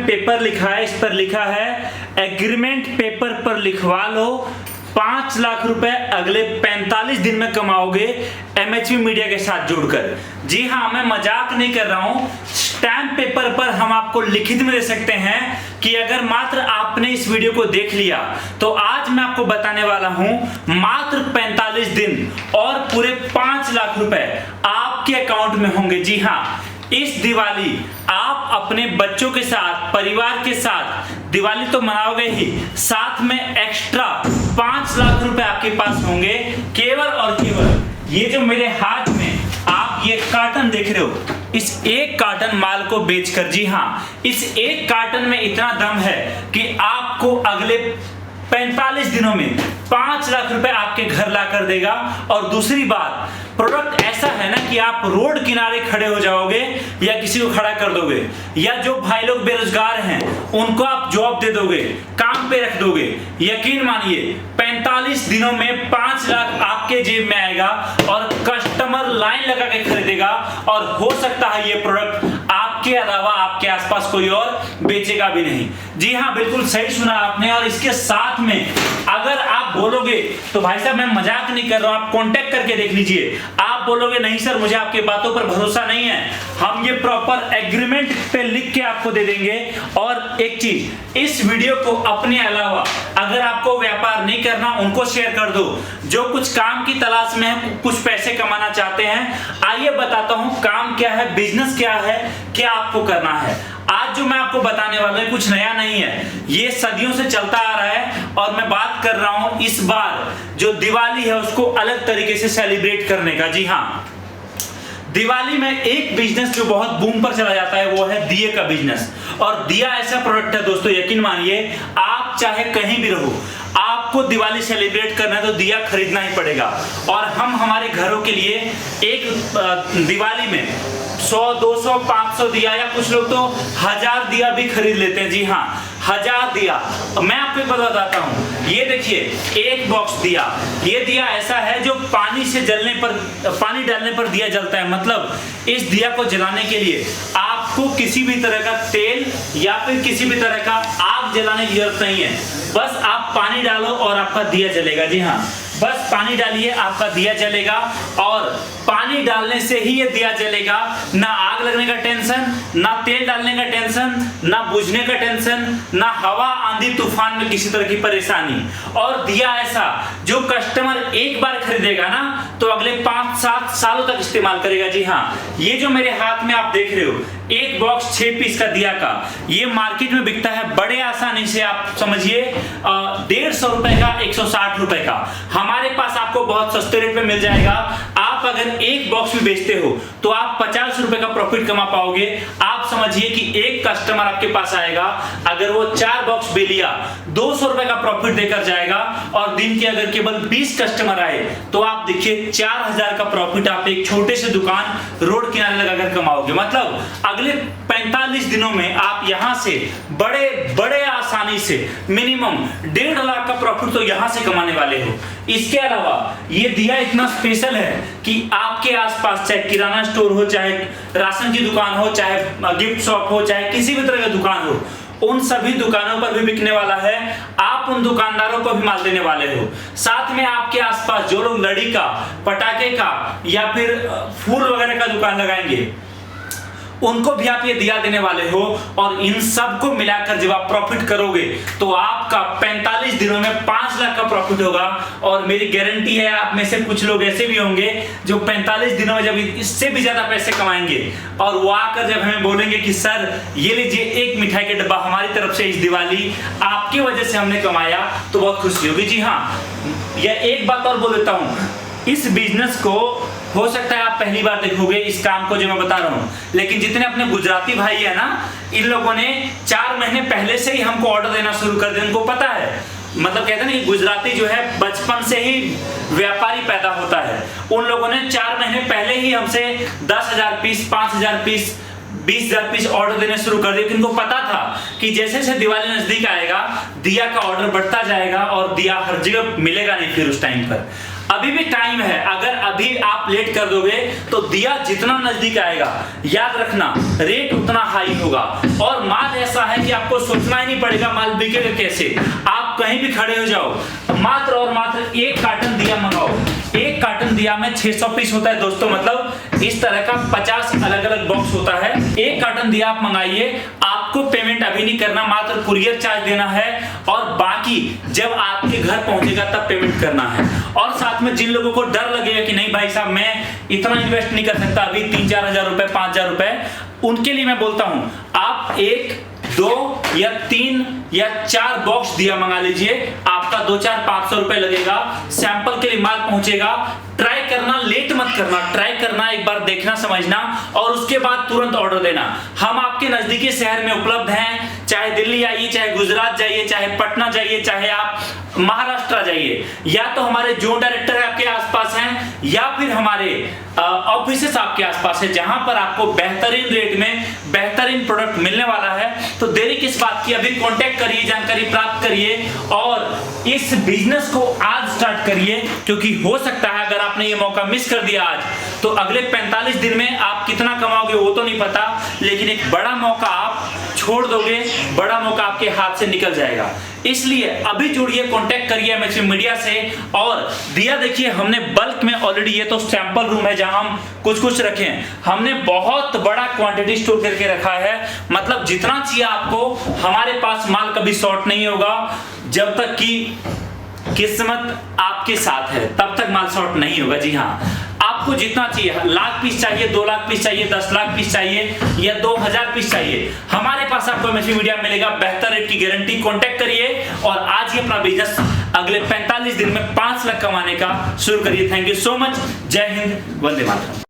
में पेपर लिखा है, इस पर लिखा है एग्रीमेंट पेपर पर लिखवा लो, 5 लाख रुपए अगले 45 दिन में कमाओगे MHV मीडिया के साथ जुड़कर। जी हाँ, मैं मजाक नहीं कर रहा हूं। स्टैम्प पेपर पर हम आपको लिखित में दे सकते हैं कि अगर मात्र आपने इस वीडियो को देख लिया तो आज मैं आपको बताने वाला हूं मात्र 45 दिन और पूरे 5 लाख रुपए आपके अकाउंट में होंगे। जी हाँ, इस दिवाली आप अपने बच्चों के साथ, परिवार के साथ दिवाली तो मनाओगे ही, साथ में एक्स्ट्रा 5 लाख रुपए आपके पास होंगे केवल और केवल ये जो मेरे हाथ में आप ये कार्टन देख रहे हो, इस एक कार्टन माल को बेचकर। जी हाँ, इस एक कार्टन में इतना दम है कि आपको अगले 45 दिनों में 5 लाख रुपए आपके घर ला कर देगा। और दूसरी बात, प्रोडक्ट ऐसा है ना कि आप रोड किनारे खड़े हो जाओगे या किसी को खड़ा कर दोगे, या जो भाई लोग बेरोजगार हैं उनको आप जॉब दे दोगे, काम पे रख दोगे। यकीन मानिए 45 दिनों में 5 लाख आपके जेब में आएगा और कस्टमर लाइन लगा के खरीदेगा। और हो सकता है ये प्रोडक्ट आपके अलावा आपके आसपास कोई और बेचेगा भी नहीं। जी हाँ, बिल्कुल सही सुना आपने। और इसके साथ में अगर आप बोलोगे तो भाई साहब मैं मजाक नहीं कर रहा हूं, आप कांटेक्ट करके देख लीजिए। आप बोलोगे नहीं सर मुझे आपके बातों पर भरोसा नहीं है, हम ये प्रॉपर एग्रीमेंट पे लिख के आपको दे देंगे। और एक चीज, इस वीडियो को अपने अलावा अगर आपको व्यापार नहीं करना उनको शेयर कर दो, जो कुछ काम की तलाश में है, कुछ पैसे कमाना चाहते हैं। आइए बताता हूं काम क्या है, बिजनेस क्या है, क्या आपको करना है। आज जो मैं आपको बताने वाला हूं कुछ नया नहीं है, ये सदियों से चलता आ रहा है। और मैं बात कर रहा हूं इस बार जो दिवाली है उसको अलग तरीके से सेलिब्रेट करने का। जी हाँ, दिवाली में एक बिजनेस जो बहुत बूम पर चला जाता है वो है दिए का बिजनेस। और दिया ऐसा प्रोडक्ट है दोस्तों, यकीन मानिए आप चाहे कहीं भी रहो, आपको दिवाली सेलिब्रेट करना है तो दिया खरीदना ही पड़ेगा। और हम हमारे घरों के लिए एक दिवाली में 100, 200, 500 दिया या कुछ लोग तो 1000 दिया भी खरीद लेते हैं। जी हाँ, 1000 दिया। मैं आपको एक बात बताता हूँ, ये देखिए एक बॉक्स दिया, ये दिया ऐसा है जो पानी से जलने पर, पानी डालने पर दिया जलता है। मतलब इस दिया को जलाने के लिए आपको किसी भी तरह का तेल या फिर किसी भी तरह का आग जलाने की जरूरत नहीं है, बस आप पानी डालो और आपका दिया जलेगा। जी हाँ, बस पानी डालिए आपका दिया जलेगा। और पानी डालने से ही ये दिया जलेगा, ना आग लगने का टेंशन, ना तेल डालने का टेंशन, ना बुझने का टेंशन, ना हवा आंधी तूफान में किसी तरह की परेशानी। और दिया ऐसा जो कस्टमर एक बार खरीदेगा ना तो अगले 5-7 सालों तक इस्तेमाल करेगा। जी हाँ, ये जो मेरे हाथ में आप देख रहे हो एक बॉक्स 6 पीस का दिया का, ये मार्केट में बिकता है बड़े आसानी से, आप समझिए 150 रुपए का, 160 रुपए का। हमारे पास आपको बहुत सस्ते रेट पे मिल जाएगा। आप अगर एक बॉक्स भी बेचते हो तो आप 50 रुपए का प्रॉफिट कमा पाओगे। आप समझिए कि एक कस्टमर आपके पास आएगा, अगर वो 4 बॉक्स भी लिया 200 रुपए का प्रॉफिट देकर जाएगा। और दिन के अगर केवल 20 कस्टमर आए तो आप देखिए 4000 का प्रॉफिट आप एक छोटे से दुकान रोड किनारे लगाकर कमाओगे। मतलब अगले 45 दिनों में आप यहां से बड़े बड़े आसानी से मिनिमम 1.5 लाख का प्रॉफिट तो यहां से कमाने वाले हो। इसके अलावा ये दिया इतना स्पेशल है कि आपके आसपास चाहे किराना स्टोर हो, चाहे राशन की दुकान हो, चाहे गिफ्ट शॉप हो, चाहे किसी भी तरह की दुकान हो, उन सभी दुकानों पर भी बिकने वाला है। आप उन दुकानदारों को भी माल देने वाले हो। साथ में आपके आसपास जो लोग लड़ी का, पटाखे का या फिर फूल वगैरह का दुकान लगाएंगे उनको भी आप ये दिया देने वाले हो। और इन सब को मिलाकर जब आप प्रॉफिट करोगे तो आपका 45 दिनों में 5 लाख का प्रॉफिट होगा। और मेरी गारंटी है आप में से कुछ लोग ऐसे भी होंगे जो 45 दिनों में जब इससे भी ज्यादा पैसे कमाएंगे और वो आकर जब हमें बोलेंगे कि सर ये लीजिए एक मिठाई का डब्बा हमारी तरफ से इस दिवाली आपकी वजह से हमने कमाया, तो बहुत खुशी होगी। जी हाँ, यह एक बात और बोल देता हूँ, इस बिजनेस को हो सकता है आप पहली बार देखोगे इस काम को जो मैं बता रहा हूँ, लेकिन जितने अपने गुजराती भाई है ना, इन लोगों ने 4 महीने पहले से ही हमको ऑर्डर देना शुरू कर दिया। उनको पता है, मतलब कहते हैं ना कि गुजराती जो है बचपन से ही व्यापारी पैदा होता है। उन लोगों ने 4 महीने पहले ही हमसे 10,000 पीस, 5,000 पीस, 20,000 पीस ऑर्डर देने शुरू कर दिए। उनको पता था कि जैसे जैसे दिवाली नजदीक आएगा दिया का ऑर्डर बढ़ता जाएगा और दिया हर जगह मिलेगा नहीं फिर उस टाइम पर। अभी भी टाइम है। अगर अभी आप लेट कर दोगे तो दिया जितना नजदीक आएगा, याद रखना रेट उतना हाई होगा। और माल ऐसा है कि आपको सोचना ही नहीं पड़ेगा माल बिकेगा कैसे। आप कहीं भी खड़े हो जाओ, मात्र और मात्र एक कार्टन दिया मंगाओ। एक कार्टन दिया में 600 पीस होता है दोस्तों, मतलब इस तरह का 50 अलग अलग बॉक्स होता है। एक कार्टन दिया आप मंगाइए, आपको पेमेंट अभी नहीं करना, मात्र कुरियर चार्ज देना है और बाकी जब आपके घर पहुंचेगा तब पेमेंट करना है। और साथ में जिन लोगों को डर लगेगा कि नहीं भाई साहब मैं इतना इन्वेस्ट नहीं कर सकता अभी 3-4 हजार रुपए 5 हजार रुपए, उनके लिए मैं बोलता हूं आप 1, 2 या 3 या 4 बॉक्स दिया मंगा लीजिए। आपका 200-500 रुपए लगेगा, सैंपल के लिए माल पहुंचेगा। ट्राई करना, लेट मत करना, ट्राई करना, एक बार देखना समझना और उसके बाद तुरंत ऑर्डर देना। हम आपके नजदीकी शहर में उपलब्ध हैं, चाहे दिल्ली आइए, चाहे गुजरात जाइए, चाहे पटना जाइए, चाहे आप महाराष्ट्र जाइए, या तो हमारे जोन डायरेक्टर आपके आसपास हैं या फिर हमारे ऑफिसेस आपके आसपास है, जहां पर आपको बेहतरीन रेट में बेहतरीन प्रोडक्ट मिलने वाला है। तो देरी किस बात की, अभी कांटेक्ट करिए, जानकारी प्राप्त करिए और इस बिजनेस को आज स्टार्ट करिए, क्योंकि हो सकता है अगर आपने ये मौका मिस कर दिया आज तो अगले 45 दिन में आप कितना कमाओगे वो तो नहीं पता, लेकिन एक बड़ा मौका आप छोड़ दोगे, बड़ा मौका आपके हाथ से निकल जाएगा। इसलिए अभी जुड़िए, कांटेक्ट करिए एमएचवी मीडिया से। और दिया देखिए हमने बल्क में ऑलरेडी, ये तो सैंपल रूम है जहां हम कुछ रखें, हमने बहुत बड़ा क्वांटिटी स्टोर करके रखा है। मतलब जितना चाहिए आपको, हमारे पास माल कभी शॉर्ट नहीं होगा। जब तक कि किस्मत आपके साथ है तब तक माल शॉर्ट नहीं होगा। जी हाँ, आपको जितना चाहिए, लाख पीस चाहिए, 2 लाख पीस चाहिए, 10 लाख पीस चाहिए या 2000 पीस चाहिए, हमारे पास आपको एमएचवी मीडिया मिलेगा। बेहतर रेट की गारंटी। कांटेक्ट करिए और आज ही अपना बिजनेस अगले 45 दिन में 5 लाख कमाने का शुरू करिए। Thank you so much. जय हिंद, वंदे मातरम।